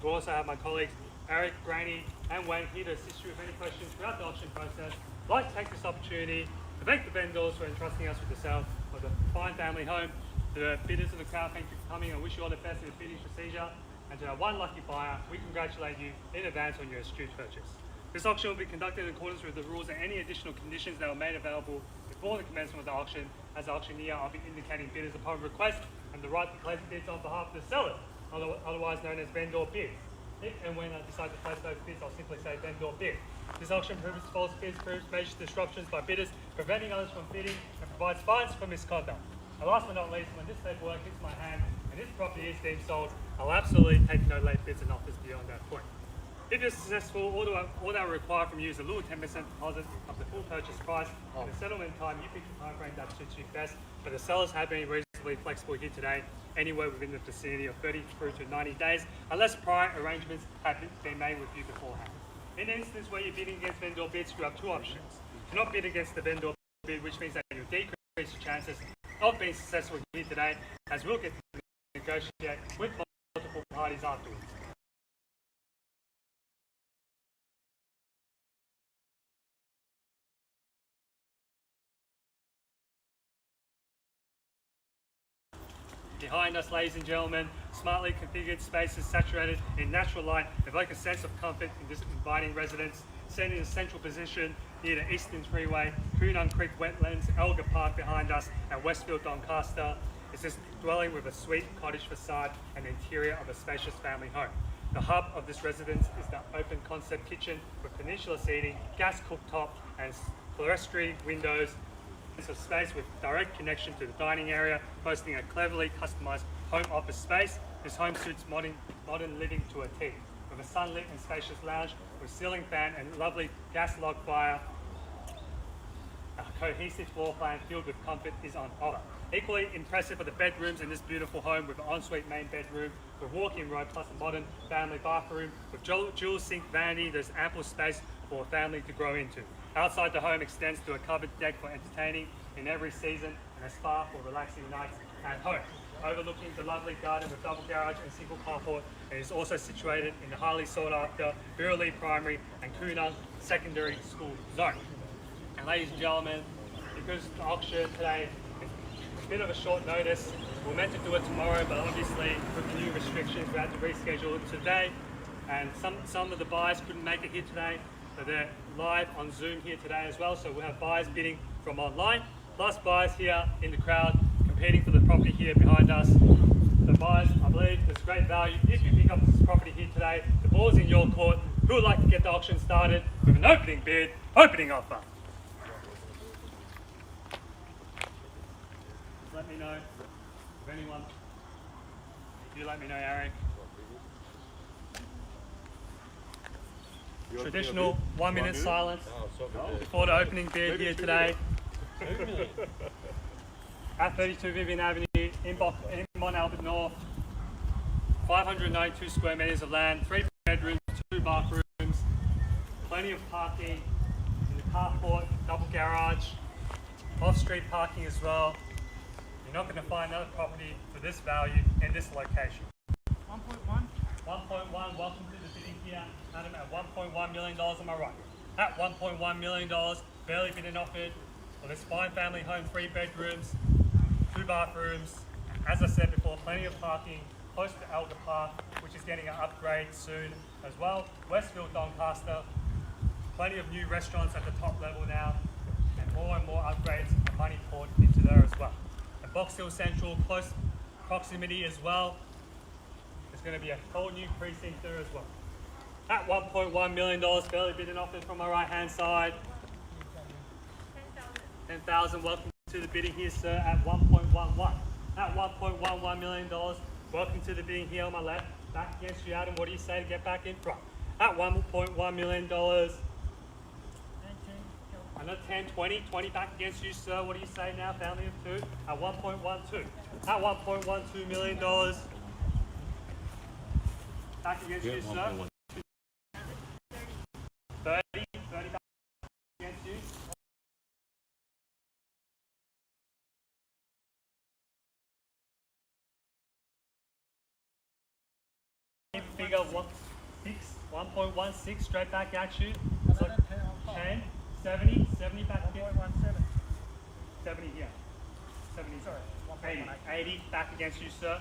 We also have my colleagues Eric, Granny and Wayne here to assist you with any questions throughout the auction process. I'd like to take this opportunity to thank the vendors for entrusting us with the sale of the fine family home. The bidders of the crowd, thank you for coming. I wish you all the best in the bidding procedure. And to our one lucky buyer, we congratulate you in advance on your astute purchase. This auction will be conducted in accordance with the rules and any additional conditions that were made available before the commencement of the auction. As the auctioneer, I'll be indicating bidders upon request and the right to place bids on behalf of the seller, otherwise known as vendor bids. If and when I decide to place those bids, I'll simply say vendor bid. This auction prohibits false bids, prohibits major disruptions by bidders, preventing others from bidding, and provides fines for misconduct. And last but not least, when this paperwork hits my hand and this property is deemed sold, I'll absolutely take no late bids and offers beyond that point. If you're successful, all that will require from you is a little 10% deposit of the full purchase price. And the settlement time, you pick the time frame that suits you best. But the sellers have been reasonably flexible here today, anywhere within the vicinity of 30 through to 90 days, unless prior arrangements have been made with you beforehand. In an instance where you're bidding against vendor bids, you have two options. Do not bid against the vendor bid, which means that you'll decrease your chances of being successful here today, as we'll get to negotiate with multiple parties afterwards. Behind us, ladies and gentlemen, smartly configured spaces saturated in natural light evoke a sense of comfort in this inviting residence, set in a central position near the Eastern Freeway, Koonung Creek Wetlands, Elgar Park behind us, and Westfield Doncaster. It's this dwelling with a sweet cottage facade and the interior of a spacious family home. The hub of this residence is the open concept kitchen with peninsula seating, gas cooktop, and clerestory windows of space with direct connection to the dining area, boasting a cleverly customised home office space. This home suits modern living to a T, with a sunlit and spacious lounge with ceiling fan and lovely gas log fire. A cohesive floor plan filled with comfort is on offer. Equally impressive are the bedrooms in this beautiful home with an ensuite main bedroom, with walk-in robe plus a modern family bathroom with dual sink vanity. There's ample space for a family to grow into. Outside the home extends to a covered deck for entertaining in every season and a spa for relaxing nights at home. Overlooking the lovely garden with double garage and single carport, and is also situated in the highly sought after Vivianne Primary and Koonung Secondary School zone. And ladies and gentlemen, because the auction today is a bit of a short notice, we were meant to do it tomorrow, but obviously with the new restrictions we had to reschedule it today, and some of the buyers couldn't make it here today. So they're live on Zoom here today as well. So we'll have buyers bidding from online, plus buyers here in the crowd competing for the property here behind us. So buyers, I believe there's great value. If you pick up this property here today, the ball's in your court. Who would like to get the auction started with an opening bid, opening offer? Just let me know if anyone. You let me know, Eric. Traditional 1 minute silence before the opening bid here today at 32 Vivianne Avenue in Mont, Albert North. 592 square metres of land, 3 bedrooms, 2 bathrooms, plenty of parking in the carport, double garage, off-street parking as well. You're not going to find another property for this value in this location. 1.1, welcome to the bidding here, Adam, at $1.1 million, am I right? At $1.1 million, barely bid and offered for this fine family home, 3 bedrooms, 2 bathrooms. As I said before, plenty of parking, close to Elgar Park, which is getting an upgrade soon as well. Westfield Doncaster, plenty of new restaurants at the top level now, and more upgrades and money poured into there as well. And Box Hill Central, close proximity as well. There's going to be a whole new precinct there as well. At $1.1 million, barely bid and offered from my right hand side. 10,000, welcome to the bidding here, sir, at 1.11. At $1.11 million, welcome to the bidding here on my left. Back against you, Adam, what do you say to get back in front? At $1.1 million, another 10, 20 back against you, sir, what do you say now, family of 2? At 1.12. At $1.12 million, back against you, sir. 30 back against you. figure 1.16 straight back at you. So 10, 70, 70 back again. 70 here. 70. Sorry. 80 back against you, sir.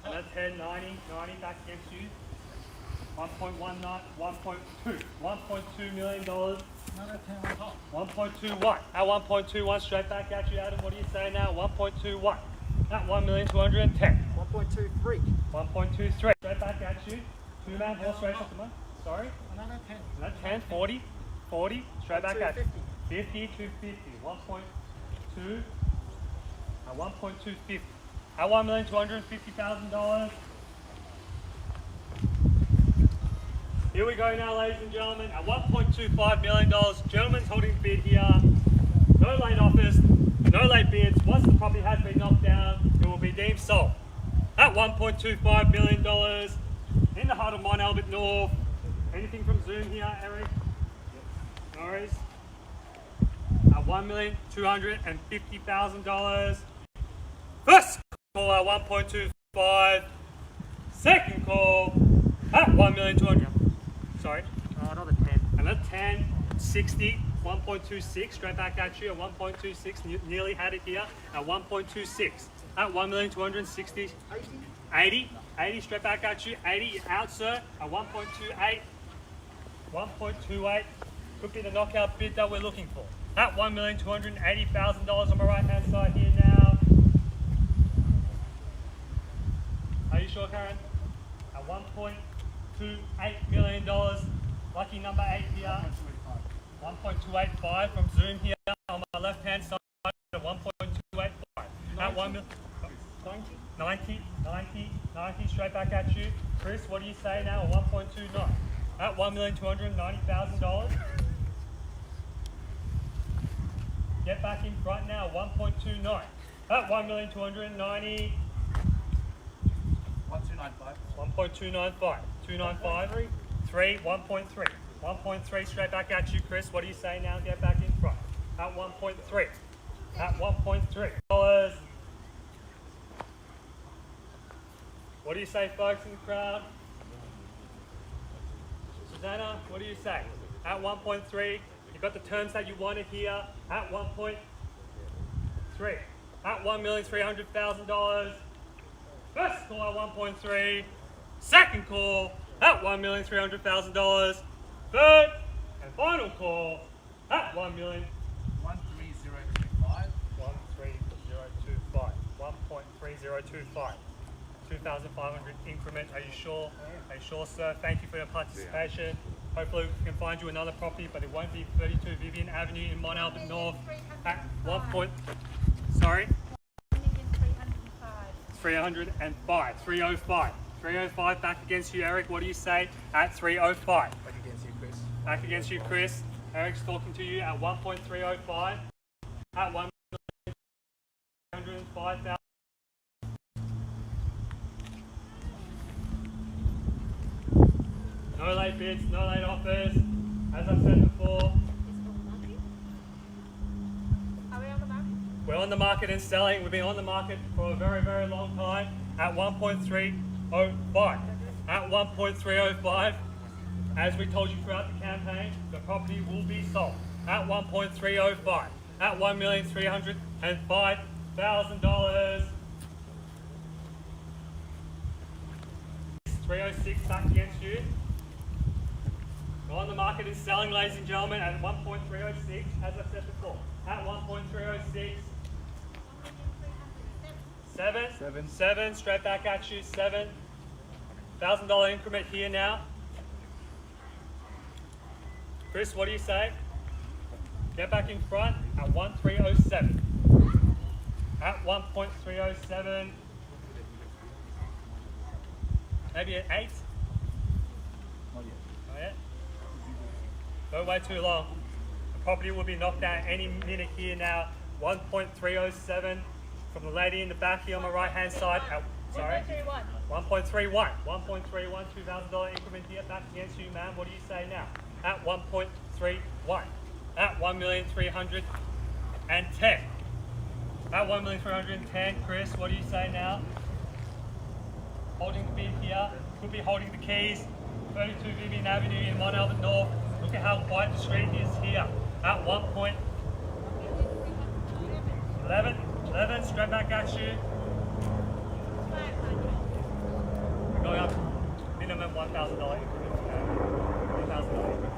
Another 10, 90 back against you. 1.19, 1.2 million dollars. 1.2 what? At 1.21 straight back at you, Adam. What do you say now? 1.2 what? At 1,210,000. 1.23. 1.23 straight back at you. 2-man horse race at the moment. Sorry. Another 10. Another 10, 40, straight back at you. 50, 250, 1.2, at 1.250, at $1,250,000. Here we go now, ladies and gentlemen, at $1.25 million. Gentlemen's holding the bid here. No late offers, no late bids. Once the property has been knocked down, it will be deemed sold. At $1.25 million, in the heart of Mont Albert North. Anything from Zoom here, Eric? No worries. At $1,250,000. First call at 1.25. Second call at 1,200,000. Sorry. Another 10. Another 10, 60, 1.26 straight back at you at 1.26. Nearly had it here at 1.26. At 1,260,000. 80 straight back at you. 80 out, sir. At 1.28. 1.28 could be the knockout bid that we're looking for. At $1,280,000 on my right hand side here now. Are you sure, Karen? At $1.28 million. Lucky number 8 here. 1.285 from Zoom here on my left hand side at 1.285. At 1 million. 90 straight back at you. Chris, what do you say now at 1.29? At $1,290,000. Get back in front now, 1.29. At 1,290,000. 1.295. 295. 3, 1.3. 1.3 straight back at you, Chris. What do you say now? Get back in front. At 1.3. At 1.3. What do you say, folks in the crowd? Susanna, what do you say? At 1.3, you got the terms that you wanted here. At 1.3. At $1,300,000. First call at 1.3. Second call at $1,300,000. Third and final call at 1,130,000. 13025. 1.3025. 2,500 increment. Are you sure? Are you sure, sir? Thank you for your participation. Hopefully we can find you another property, but it won't be 32 Vivianne Avenue in Mont Albert North at 1 point. Sorry? 305. 305. 305 back against you, Eric. What do you say at 305? Back against you, Chris. Back against you, Chris. Eric's talking to you at 1.305. At 1,305,000. No late bids, no late offers. As I said before, Are we on the market? we're on the market and selling. We've been on the market for a very, very long time at 1.305. At 1.305, as we told you throughout the campaign, the property will be sold at 1.305. At $1,305,000. 306 back against you. We're on the market and selling, ladies and gentlemen, at 1.306, as I said before. At 1.306. 7, straight back at you, $7,000 increment here now. Chris, what do you say? Get back in front at 1.307. At 1.307. Maybe an 8? Not yet. Don't wait too long. The property will be knocked down any minute here now. 1.307 from the lady in the back here on my right hand side. Sorry? 1.31. 1.31, $2,000 increment here back against you, ma'am. What do you say now? At 1.31. At 1,310,000. At 1,310,000, Chris, what do you say now? Holding the bid here could be holding the keys. 32 Vivianne Avenue in Mont Albert North. Look at how quiet the street is here. At 1.11, straight back at you. We're going up minimum $1,000 increment. $1,000.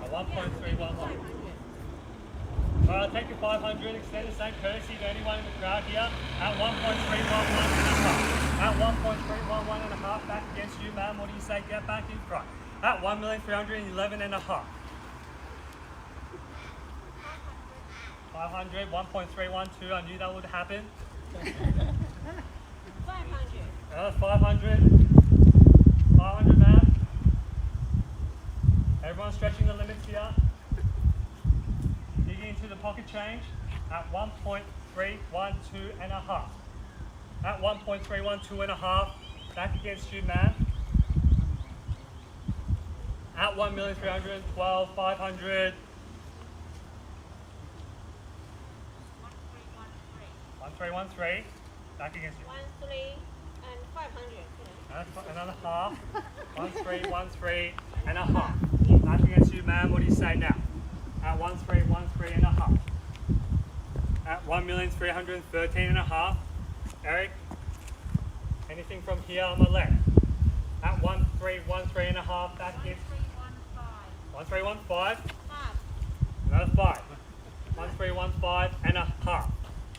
At 1.311. Alright, take your 500, extend the same courtesy to anyone in the crowd here. At 1.311 and a half. At 1.311 and a half, back against you, ma'am. What do you say? Get back in front. At 1,311 and a half. 500, 1.312. I knew that would happen. 500. 500. 500, ma'am. Everyone's stretching the limits here. Digging into the pocket change at 1.312 and a half. At 1.312 and a half, back against you, ma'am. At 1,312, 500. 1313, back against you. 13 and 500. Another half. 1313 and a half. Back against you, ma'am. What do you say now? At 1313 and a half. At 1,313 and a half. Eric, anything from here on my left? At 1313 and a half. Back against 1315. Another 5. 1315 and a half.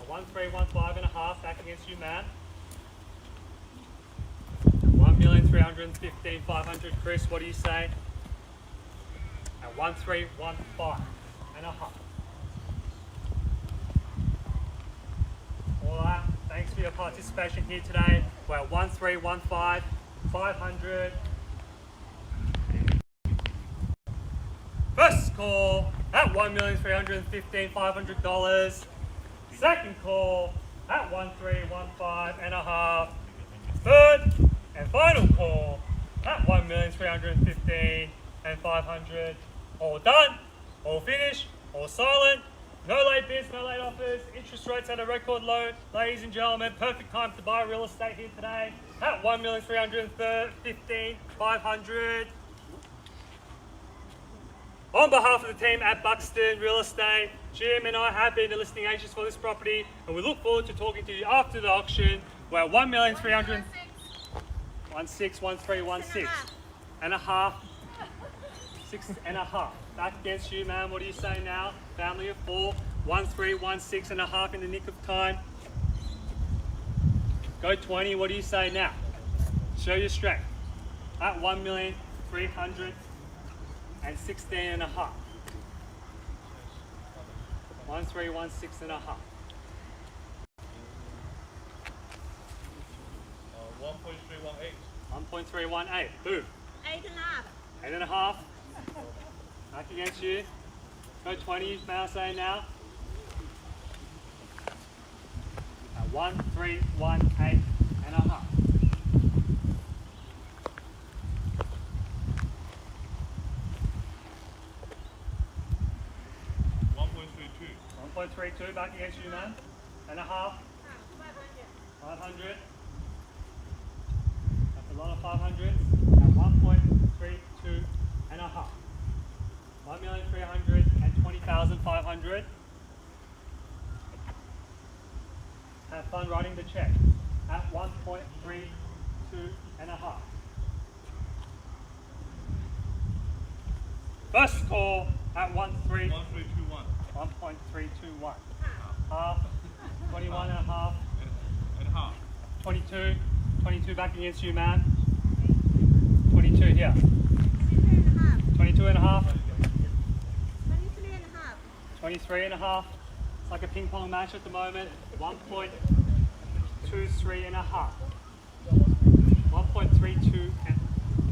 1315 and a half. Back against you, ma'am. 1,315,500. Chris, what do you say? At 1315 and a half. All right, thanks for your participation here today. We're at 1315, 500. First call at $1,315,500. Second call at 1315 and a half. Third and final call at 1,315,500. All done, all finished, all silent. No late bids, no late offers. Interest rates at a record low. Ladies and gentlemen, perfect time to buy real estate here today at 1,315,500. On behalf of the team at Buxton Real Estate, Jim and I have been the listing agents for this property, and we look forward to talking to you after the auction. We're at 1,316,1316 and a half. 6 and a half. Back against you, ma'am. What do you say now? Family of 4. 1,316 and a half in the nick of time. Go 20. What do you say now? Show your strength. At 1,316 and a half. 1,316 and a half. 1.318. 1.318. Boom. 8 and a half. 8 and a half. Back against you. Go 20. May I say now? At 1,318 and a half. 1.32. Back against you, man. And a half. 500. That's a lot of 500. At 1.32 and a half. 1,320,500. Have fun writing the check. At 1.32 and a half. First call at 1.321. 1.321. Half. 21 and a half. And half. 22. 22 back against you, man. 22 here. 22 and a half. 23 and a half. It's like a ping pong match at the moment. 1.23 and a half. 1.32 and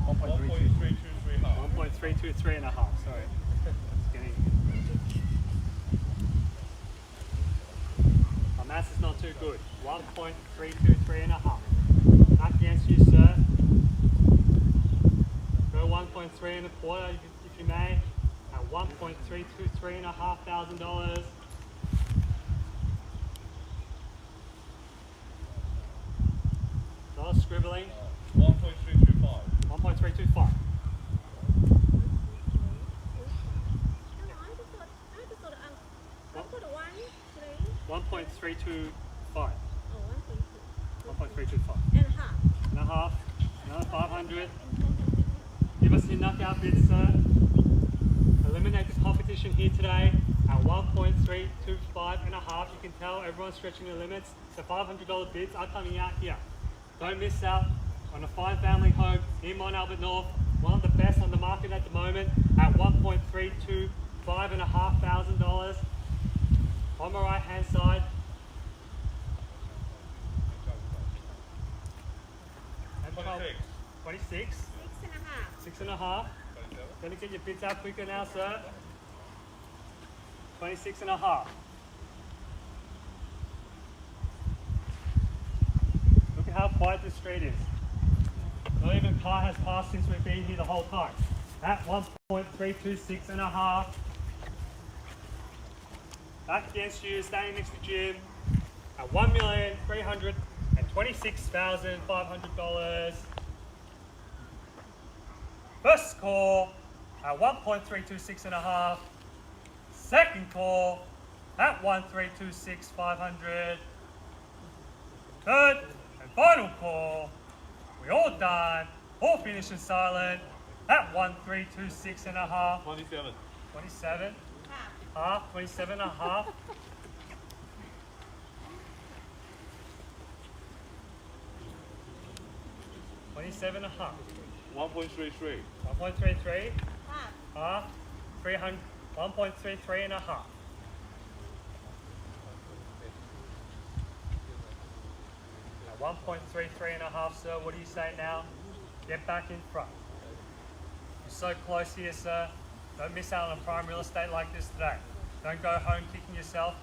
1.323 and a half. Sorry. It's getting... My maths is not too good. 1.323 and a half. Back against you, sir. 1.3 and a quarter, if you may, at $1.323,500. Not scribbling. 1.325. 1.325. I put 1.325. 1.325. and half. And a half. Another 500. Give us your knockout bids, sir. Eliminate the competition here today at 1.325 and a half. You can tell everyone's stretching their limits. So $500 bids are coming out here. Don't miss out on a fine family home in Mont Albert North. One of the best on the market at the moment at $1.325,500. On my right hand side. 26. 26. 6 and a 6.5. half. 27. Gonna get your bids out quicker now, sir. 26 and a half. Look at how quiet this street is. Not even a car has passed since we've been here the whole time. At 1.326 and a half. Back against you, standing next to Jim. At $1,326,500. First call at 1.326 and a half. Second call at 1.326,500. Third and final call. We all done. All finished and silent at 1.326 and a half. 27. 27. Half. Half. 27 and a half. $27 and a half. 1.33. 1.33. Half. Half. 300. 1.33 and a half. At 1.33 and a half, sir. What do you say now? Get back in front. You're so close here, sir. Don't miss out on prime real estate like this today. Don't go home kicking yourself.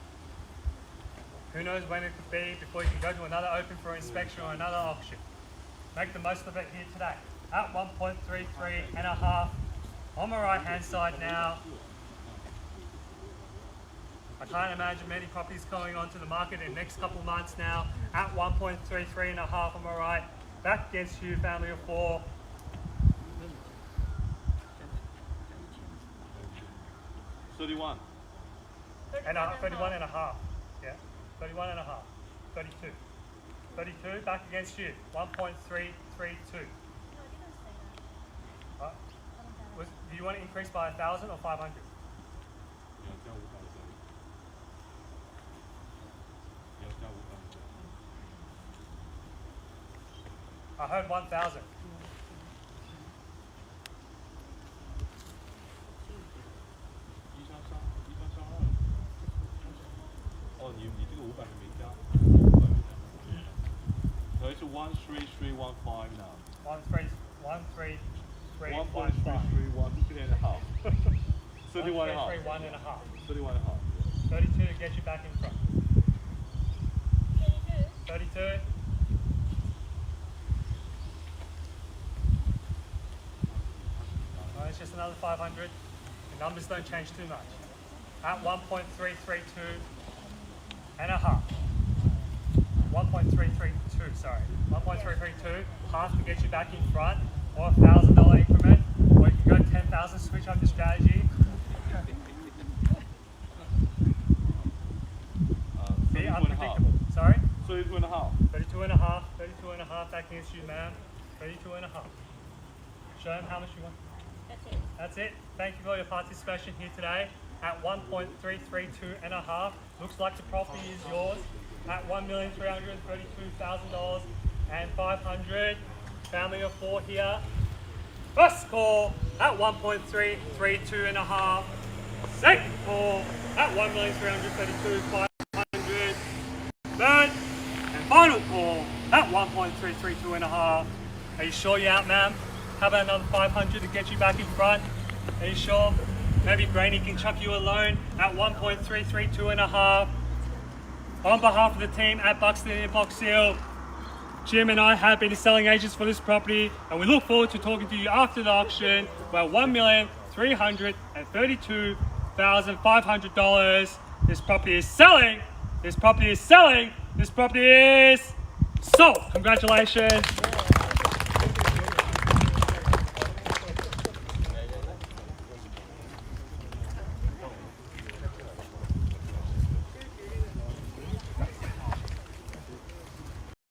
Who knows when it could be before you can go to another open for inspection or another auction. Make the most of it here today. At 1.33 and a half. On my right hand side now. I can't imagine many properties going onto the market in the next couple of months now. At 1.33 and a half on my right. Back against you, family of four. 31. And 31 and a half. Yeah, 31 and a half. 32. 32, back against you. 1.332. Do you want to increase by 1,000 or 500? I heard 1,000. So it's 13315 now. 1.33 and a half. 31 and a half. 1 and a half. 31 and a half. 32 to get you back in front. 32. 32. Oh, it's just another 500. The numbers don't change too much. At 1.332 and a half. 1.332, sorry. 1.332, half to get you back in front, or $1,000 increment, or you can go 10,000, switch up your strategy. Be unpredictable. Sorry? 32 and a half. 32 and a half, 32 and a half, back against you, ma'am. 32 and a half. Show them how much you want. That's it. That's it. Thank you for your participation here today. At 1.332 and a half, looks like the property is yours. At $1,332,000 and 500. Family of four here. First call at 1.332 and a half. Second call at 1,332,500. Third and final call at 1.332 and a half. Are you sure you're out, ma'am? How about another 500 to get you back in front? Are you sure? Maybe Brainy can chuck you a loan at 1.332 and a half. On behalf of the team at Buxton in Box Hill, Jim and I have been the selling agents for this property, and we look forward to talking to you after the auction. We're $1,332,500. This property is selling. This property is selling. This property is sold. Congratulations.